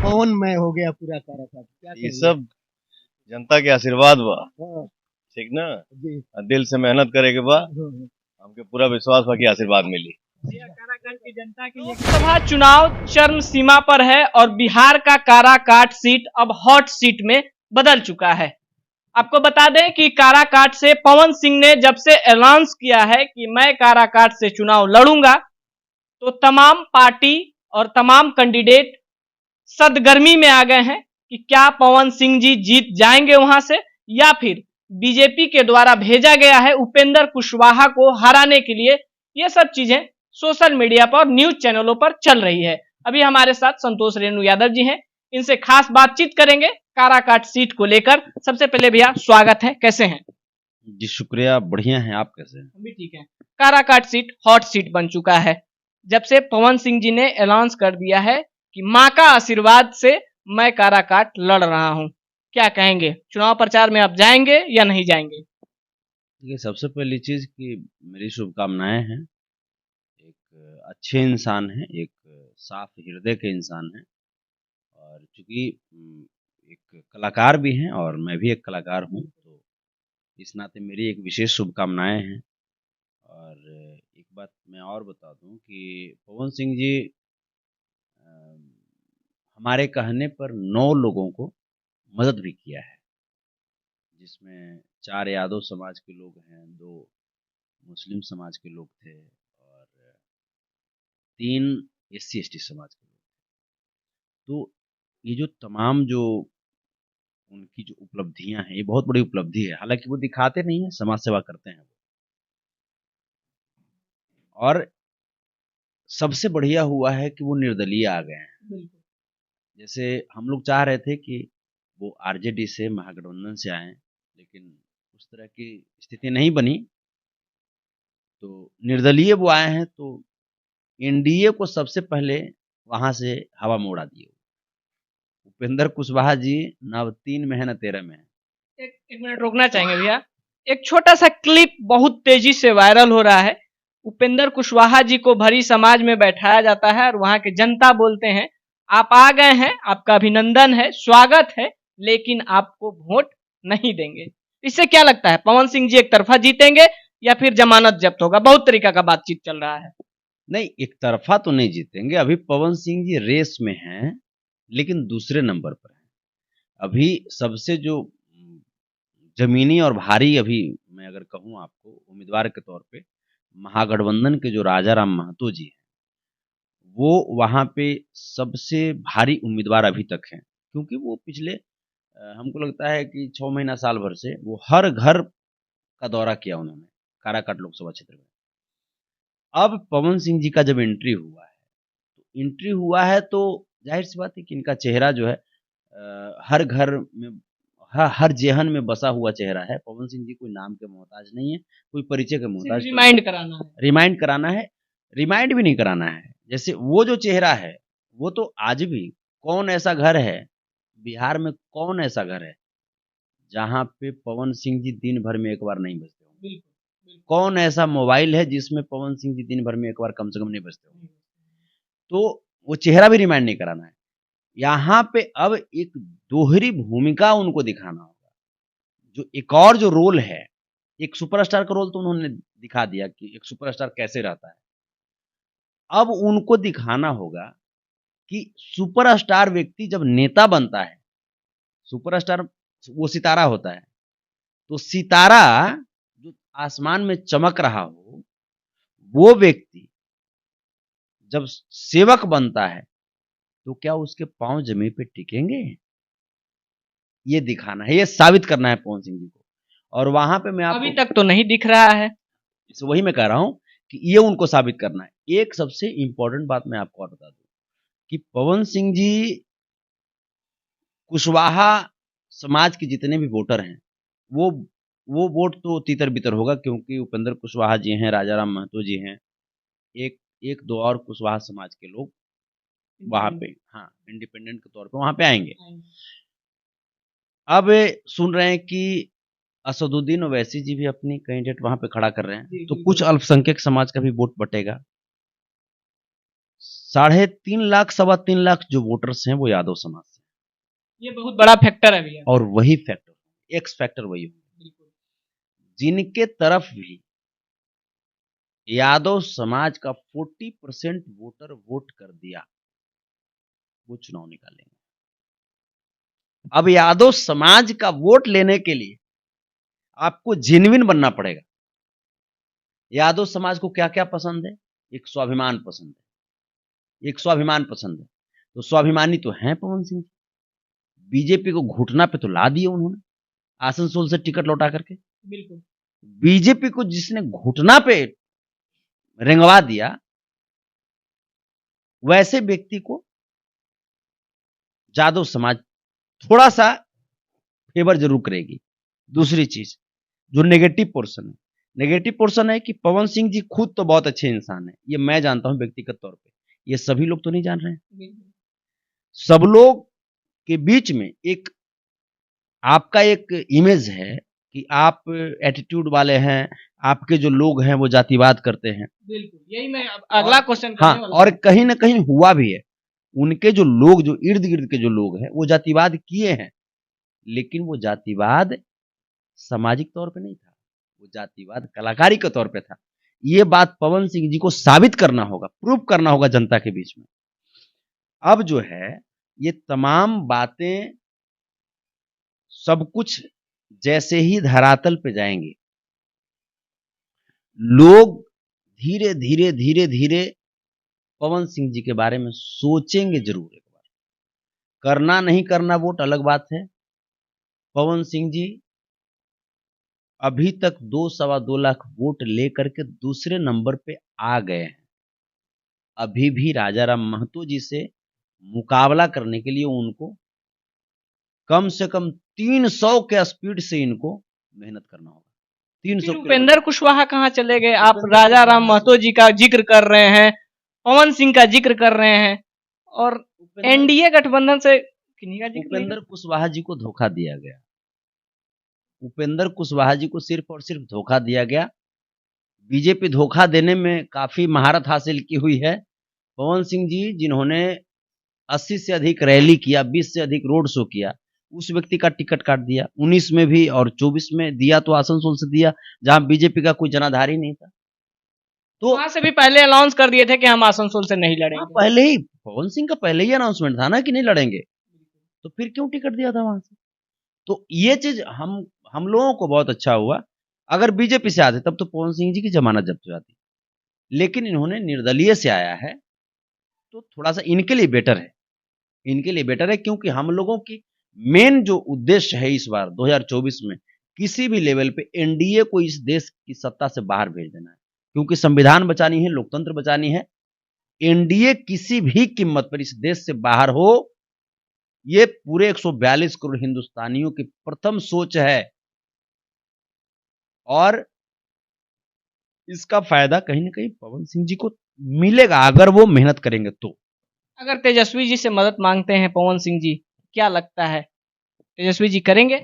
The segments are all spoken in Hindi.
पवनमय हो गया पूरा काराकाट, क्या ये कहेंगे? सब जनता के आशीर्वाद बा, हाँ, ठीक ना। जी। दिल से मेहनत करे के बा, हाँ, हमके पूरा विश्वास बा कि आशीर्वाद मिली। काराकाट की जनता की लोकसभा चुनाव चरम सीमा पर है और बिहार का काराकाट सीट अब हॉट सीट में बदल चुका है। आपको बता दें कि काराकाट से पवन सिंह ने जब से ऐलान किया है कि मैं काराकाट से चुनाव लड़ूंगा, तो तमाम पार्टी और तमाम कैंडिडेट सदगर्मी में आ गए हैं कि क्या पवन सिंह जी जीत जाएंगे वहां से, या फिर बीजेपी के द्वारा भेजा गया है उपेंद्र कुशवाहा को हराने के लिए। ये सब चीजें सोशल मीडिया पर, न्यूज चैनलों पर चल रही है। अभी हमारे साथ संतोष रेणु यादव जी हैं, इनसे खास बातचीत करेंगे काराकाट सीट को लेकर। सबसे पहले भैया स्वागत है, कैसे हैं? जी शुक्रिया, बढ़िया है। आप कैसे हैं? हम भी ठीक है। काराकाट सीट हॉट सीट बन चुका है जब से पवन सिंह जी ने ऐलान कर दिया है कि मां का आशीर्वाद से मैं काराकाट लड़ रहा हूं। क्या कहेंगे, चुनाव प्रचार में आप जाएंगे या नहीं जाएंगे? देखिए, सबसे पहली चीज कि मेरी शुभकामनाएं हैं। एक अच्छे इंसान है, एक साफ हृदय के इंसान है, और चूंकि एक कलाकार भी हैं और मैं भी एक कलाकार हूं, तो इस नाते मेरी एक विशेष शुभकामनाएं हैं। और एक बात मैं और बता दूं कि पवन सिंह जी हमारे कहने पर 9 लोगों को मदद भी किया है, जिसमें 4 यादव समाज के लोग हैं, 2 मुस्लिम समाज के लोग थे और 3 एससी एसटी समाज के लोग। तो ये जो तमाम जो उनकी जो उपलब्धियां हैं, ये बहुत बड़ी उपलब्धि है। हालांकि वो दिखाते नहीं है, समाज सेवा करते हैं वो। और सबसे बढ़िया हुआ है कि वो निर्दलीय आ गए हैं। जैसे हम लोग चाह रहे थे कि वो आरजेडी से, महागठबंधन से आए, लेकिन उस तरह की स्थिति नहीं बनी, तो निर्दलीय वो आए हैं। तो एनडीए को सबसे पहले वहां से हवा में उड़ा दिए। उपेंद्र कुशवाहा जी न 3 में है न 13 में है। एक मिनट रोकना चाहेंगे भैया। एक छोटा सा क्लिप बहुत तेजी से वायरल हो रहा है। उपेंद्र कुशवाहा जी को भरी समाज में बैठाया जाता है और वहां के जनता बोलते हैं आप आ गए हैं, आपका अभिनंदन है, स्वागत है, लेकिन आपको वोट नहीं देंगे। इससे क्या लगता है, पवन सिंह जी एक तरफा जीतेंगे या फिर जमानत जब्त होगा? बहुत तरीका का बातचीत चल रहा है। नहीं, एक तरफा तो नहीं जीतेंगे। अभी पवन सिंह जी रेस में हैं, लेकिन दूसरे नंबर पर हैं। अभी सबसे जो जमीनी और भारी, अभी मैं अगर कहूं आपको उम्मीदवार के तौर पे, महागठबंधन के जो राजा राम महतो जी हैं, वो वहां पे सबसे भारी उम्मीदवार अभी तक हैं। क्योंकि वो पिछले हमको लगता है कि 6 महीना साल भर से वो हर घर का दौरा किया उन्होंने काराकाट लोकसभा क्षेत्र में। अब पवन सिंह जी का जब एंट्री हुआ है तो जाहिर सी बात है कि इनका चेहरा जो है हर घर में, हर जेहन में बसा हुआ चेहरा है। पवन सिंह जी कोई नाम के मोहताज नहीं है, कोई परिचय के मोहताज। रिमाइंड कराना है, रिमाइंड कराना है, रिमाइंड भी नहीं कराना है। जैसे वो जो चेहरा है, वो तो आज भी, कौन ऐसा घर है बिहार में, कौन ऐसा घर है जहां पे पवन सिंह जी दिन भर में एक बार नहीं बजते होंगे? कौन ऐसा मोबाइल है जिसमें पवन सिंह जी दिन भर में एक बार कम से कम नहीं बजते होंगे? तो वो चेहरा भी रिमाइंड नहीं कराना है। यहाँ पे अब एक दोहरी भूमिका उनको दिखाना होगा। जो एक और जो रोल है, एक सुपरस्टार का रोल तो उन्होंने दिखा दिया कि एक सुपरस्टार कैसे रहता है। अब उनको दिखाना होगा कि सुपरस्टार व्यक्ति जब नेता बनता है, सुपरस्टार वो सितारा होता है, तो सितारा जो आसमान में चमक रहा हो, वो व्यक्ति जब सेवक बनता है, तो क्या उसके पांव जमीन पे टिकेंगे? ये दिखाना है, ये साबित करना है पवन सिंह जी को। और वहां पे मैं अभी तक तो नहीं दिख रहा है। वही मैं कह रहा हूं कि ये उनको साबित करना है। एक सबसे इंपॉर्टेंट बात मैं आपको और बता दूं कि पवन सिंह जी, कुशवाहा समाज के जितने भी वोटर हैं, वो वो वोट तो तितर बितर होगा, क्योंकि उपेंद्र कुशवाहा जी हैं, राजा राम महतो जी हैं, एक एक दो और कुशवाहा समाज के लोग वहां पे, हाँ, इंडिपेंडेंट के तौर पे वहां पे आएंगे। अब सुन रहे हैं कि असदुद्दीन ओवैसी जी भी अपनी कैंडिडेट वहां पे खड़ा कर रहे हैं, तो कुछ अल्पसंख्यक समाज का भी वोट बटेगा। 3.5 लाख 3.25 लाख जो वोटर्स हैं वो यादव समाज से, ये बहुत बड़ा फैक्टर है भैया। और वही फैक्टर, एक्स फैक्टर वही होगा बिल्कुल। जिनके तरफ भी यादव समाज का 40% वोटर वोट कर दिया, वो चुनाव निकालेंगे। अब यादव समाज का वोट लेने के लिए आपको जेन्युइन बनना पड़ेगा। यादव समाज को क्या क्या पसंद है? एक स्वाभिमान पसंद है, एक स्वाभिमान पसंद है। तो स्वाभिमानी तो हैं पवन सिंह जी। बीजेपी को घुटना पे तो ला दिए उन्होंने आसनसोल से टिकट लौटा करके। बिल्कुल। बीजेपी को जिसने घुटना पे रेंगवा दिया, वैसे व्यक्ति को यादव समाज थोड़ा सा फेवर जरूर करेगी। दूसरी चीज जो नेगेटिव पोर्शन है कि पवन सिंह जी खुद तो बहुत अच्छे इंसान है, ये मैं जानता हूं व्यक्तिगत तौर पे, ये सभी लोग तो नहीं जान रहे हैं। सब लोग के बीच में एक आपका एक इमेज है कि आप एटीट्यूड वाले हैं, आपके जो लोग हैं वो जातिवाद करते हैं। बिल्कुल, यही मैं अगला क्वेश्चन हाँ, और कहीं ना कहीं हुआ भी है। उनके जो लोग, जो इर्द गिर्द के जो लोग हैं, वो जातिवाद किए हैं, लेकिन वो जातिवाद सामाजिक तौर पे नहीं था, वो जातिवाद कलाकारी के तौर पे था। ये बात पवन सिंह जी को साबित करना होगा, प्रूव करना होगा जनता के बीच में। अब जो है ये तमाम बातें सब कुछ जैसे ही धरातल पे जाएंगे, लोग धीरे धीरे धीरे धीरे पवन सिंह जी के बारे में सोचेंगे जरूर। एक बार करना नहीं करना वोट अलग बात है। पवन सिंह जी अभी तक 2-2.25 लाख वोट लेकर के दूसरे नंबर पे आ गए हैं। अभी भी राजाराम महतो जी से मुकाबला करने के लिए उनको कम से कम 300 के स्पीड से इनको मेहनत करना होगा। 300। उपेंद्र कुशवाहा कहाँ चले गए? आप राजाराम महतो जी का जिक्र कर रहे हैं, पवन सिंह का जिक्र कर रहे हैं, और एनडीए गठबंधन से किन्हीं का जिक्र? उपेंद्र कुशवाहा जी को धोखा दिया गया। उपेंद्र कुशवाहा जी को सिर्फ और सिर्फ धोखा दिया गया। बीजेपी धोखा देने में काफी महारत हासिल की हुई है। पवन सिंह जी जिन्होंने 80 से अधिक रैली किया, 20 से अधिक रोड शो किया, उस व्यक्ति का टिकट काट दिया। 19 में भी और 24 में दिया तो आसनसोल से दिया, जहां बीजेपी का कोई जनाधारी नहीं था। तो वहां से भी पहले अनाउंस कर दिए थे कि हम आसनसोल से नहीं लड़ेंगे। पहले ही पवन सिंह का पहले ही अनाउंसमेंट था ना कि नहीं लड़ेंगे, तो फिर क्यों टिकट दिया था वहां से? तो ये चीज हम लोगों को बहुत अच्छा हुआ। अगर बीजेपी से आते तब तो पवन सिंह जी की जमानत जब्त हो जाती, लेकिन इन्होंने निर्दलीय से आया है तो थोड़ा सा इनके लिए बेटर है। इनके लिए बेटर है क्योंकि हम लोगों की मेन जो उद्देश्य है इस बार 2024 में, किसी भी लेवल पे एनडीए को इस देश की सत्ता से बाहर भेज देना है, क्योंकि संविधान बचानी है, लोकतंत्र बचानी है। एनडीए किसी भी कीमत पर इस देश से बाहर हो, ये पूरे 142 करोड़ हिंदुस्तानियों की प्रथम सोच है, और इसका फायदा कहीं ना कहीं पवन सिंह जी को मिलेगा अगर वो मेहनत करेंगे तो। अगर तेजस्वी जी से मदद मांगते हैं पवन सिंह जी, क्या लगता है तेजस्वी जी करेंगे?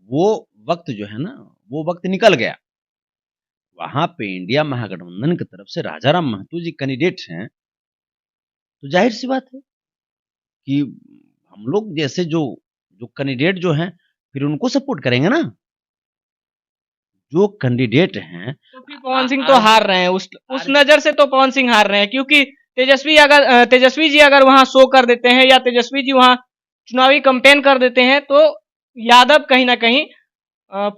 वो वक्त जो है ना, वो वक्त निकल गया। वहां पे इंडिया महागठबंधन की तरफ से राजाराम महतो जी कैंडिडेट हैं, तो जाहिर सी बात है कि हम लोग जैसे जो कैंडिडेट जो हैं फिर उनको सपोर्ट करेंगे ना। जो कैंडिडेट हैं, तो फिर पवन सिंह तो हार रहे हैं, उस नजर से तो पवन सिंह हार रहे हैं, क्योंकि तेजस्वी जी अगर वहां शो कर देते हैं या तेजस्वी जी वहां चुनावी कैंपेन कर देते हैं तो यादव कहीं ना कहीं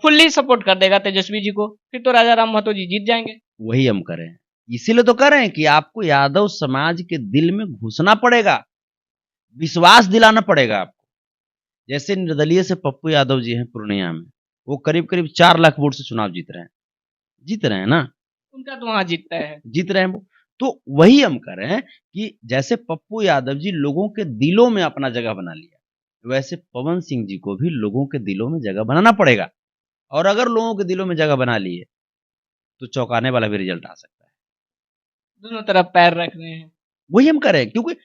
फुल्ली सपोर्ट कर देगा तेजस्वी जी को, फिर तो राजाराम महतो जी जीत जाएंगे। वही हम करें, इसीलिए तो कर रहे हैं कि आपको यादव समाज के दिल में घुसना पड़ेगा, विश्वास दिलाना पड़ेगा आपको। जैसे निर्दलीय से पप्पू यादव जी हैं पूर्णिया में, वो करीब करीब 4 लाख वोट से चुनाव जीत रहे हैं ना। उनका तो वहां जीतता है, जीत रहे हैं वो। तो वही हम कर रहे हैं कि जैसे पप्पू यादव जी लोगों के दिलों में अपना जगह बना लिया, वैसे पवन सिंह जी को भी लोगों के दिलों में जगह बनाना पड़ेगा। और अगर लोगों के दिलों में जगह बना लिए तो चौंकाने वाला भी रिजल्ट आ सकता है। दोनों तरफ पैर रख रहे हैं, वही हम कर रहे हैं, क्योंकि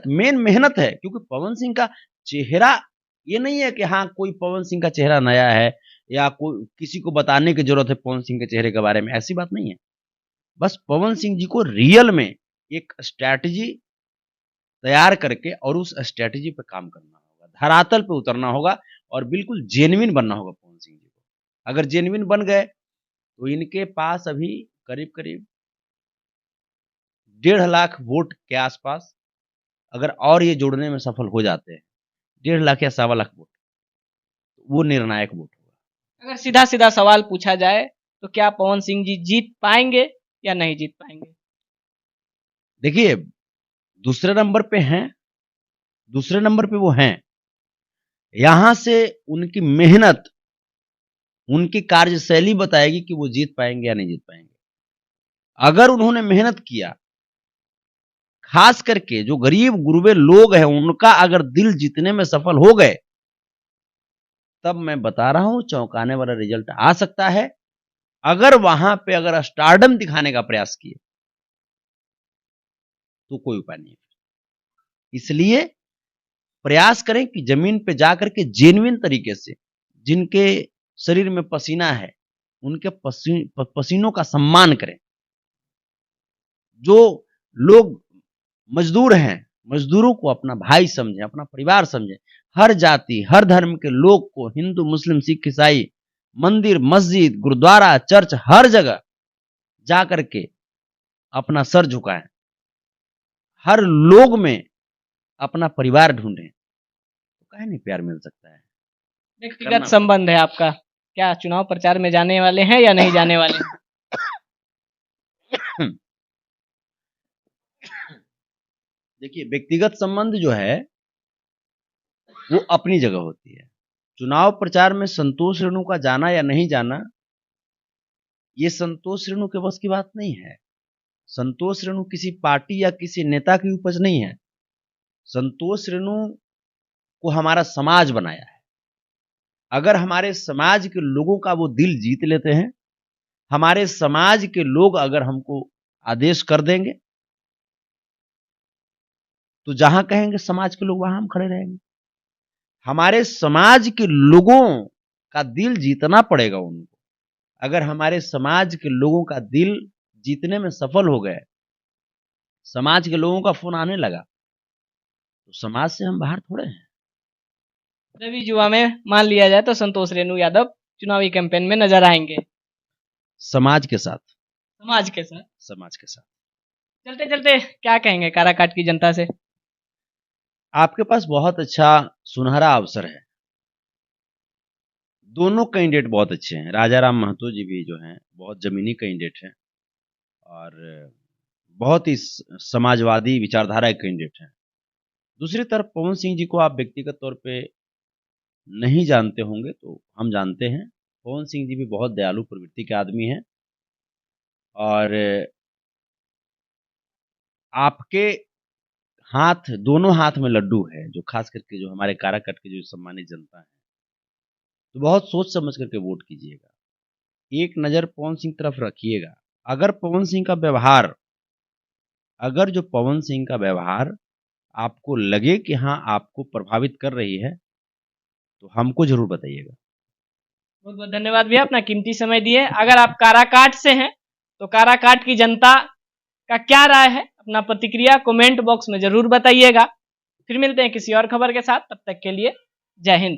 मेन मेहनत है। क्योंकि पवन सिंह का चेहरा ये नहीं है कि हाँ कोई पवन सिंह का चेहरा नया है या कोई किसी को बताने की जरूरत है पवन सिंह के चेहरे के बारे में, ऐसी बात नहीं है। बस पवन सिंह जी को रियल में एक स्ट्रैटेजी तैयार करके और उस स्ट्रैटेजी पे काम करना होगा, धरातल पे उतरना होगा और बिल्कुल जेन्युइन बनना होगा पवन सिंह जी को। अगर जेन्युइन बन गए तो इनके पास अभी करीब करीब 1.5 लाख वोट के आसपास, अगर और ये जोड़ने में सफल हो जाते हैं 1.5 लाख या 1.25 लाख वोट, वो निर्णायक वोट होगा। अगर सीधा सीधा सवाल पूछा जाए तो क्या पवन सिंह जी जीत पाएंगे या नहीं जीत पाएंगे? देखिए, दूसरे नंबर पे हैं, दूसरे नंबर पे वो हैं। यहां से उनकी मेहनत, उनकी कार्यशैली बताएगी कि वो जीत पाएंगे या नहीं जीत पाएंगे। अगर उन्होंने मेहनत किया, खास करके जो गरीब गुरबे लोग हैं उनका अगर दिल जीतने में सफल हो गए, तब मैं बता रहा हूं चौंकाने वाला रिजल्ट आ सकता है। अगर वहां पे अगर स्टारडम दिखाने का प्रयास किए तो कोई उपाय नहीं है। इसलिए प्रयास करें कि जमीन पे जाकर के जेन्युइन तरीके से, जिनके शरीर में पसीना है उनके पसीनों का सम्मान करें। जो लोग मजदूर हैं, मजदूरों को अपना भाई समझें, अपना परिवार समझें। हर जाति, हर धर्म के लोग को, हिंदू, मुस्लिम, सिख, ईसाई, मंदिर, मस्जिद, गुरुद्वारा, चर्च, हर जगह जाकर के अपना सर झुकाएं। हर लोग में अपना परिवार ढूंढें, तो काहे नहीं प्यार मिल सकता है। व्यक्तिगत संबंध है आपका, क्या चुनाव प्रचार में जाने वाले हैं या नहीं जाने वाले हैं? देखिए, व्यक्तिगत संबंध जो है वो अपनी जगह होती है। चुनाव प्रचार में संतोष रेणु का जाना या नहीं जाना, ये संतोष रेणु के बस की बात नहीं है। संतोष रेणु किसी पार्टी या किसी नेता की उपज नहीं है। संतोष रेणु को हमारा समाज बनाया है। अगर हमारे समाज के लोगों का वो दिल जीत लेते हैं, हमारे समाज के लोग अगर हमको आदेश कर देंगे, तो जहां कहेंगे समाज के लोग वहां हम खड़े रहेंगे। हमारे समाज के लोगों का दिल जीतना पड़ेगा उनको। अगर हमारे समाज के लोगों का दिल जीतने में सफल हो गए, समाज के लोगों का फोन आने लगा, तो समाज से हम बाहर थोड़े हैं। रवि जुआ में मान लिया जाए तो संतोष रेणु यादव चुनावी कैंपेन में नजर आएंगे समाज के साथ, समाज के साथ। समाज के साथ। चलते चलते क्या कहेंगे काराकाट की जनता से? आपके पास बहुत अच्छा सुनहरा अवसर है। दोनों कैंडिडेट बहुत अच्छे हैं। राजा राम महतो जी भी जो हैं बहुत जमीनी कैंडिडेट हैं और बहुत ही समाजवादी विचारधारा के कैंडिडेट हैं। दूसरी तरफ पवन सिंह जी को आप व्यक्तिगत तौर पे नहीं जानते होंगे, तो हम जानते हैं। पवन सिंह जी भी बहुत दयालु प्रवृत्ति के आदमी हैं और आपके हाथ, दोनों हाथ में लड्डू है, जो खास करके जो हमारे काराकाट के जो सम्मानित जनता है, तो बहुत सोच समझ करके वोट कीजिएगा। एक नज़र पवन सिंह तरफ रखिएगा। अगर पवन सिंह का व्यवहार, अगर जो पवन सिंह का व्यवहार आपको लगे कि हाँ आपको प्रभावित कर रही है, तो हमको जरूर बताइएगा। बहुत बहुत धन्यवाद भैया, अपना कीमती समय दिए। अगर आप काराकाट से हैं तो काराकाट की जनता का क्या राय है, अपना प्रतिक्रिया कमेंट बॉक्स में जरूर बताइएगा। फिर मिलते हैं किसी और खबर के साथ, तब तक के लिए जय हिंद।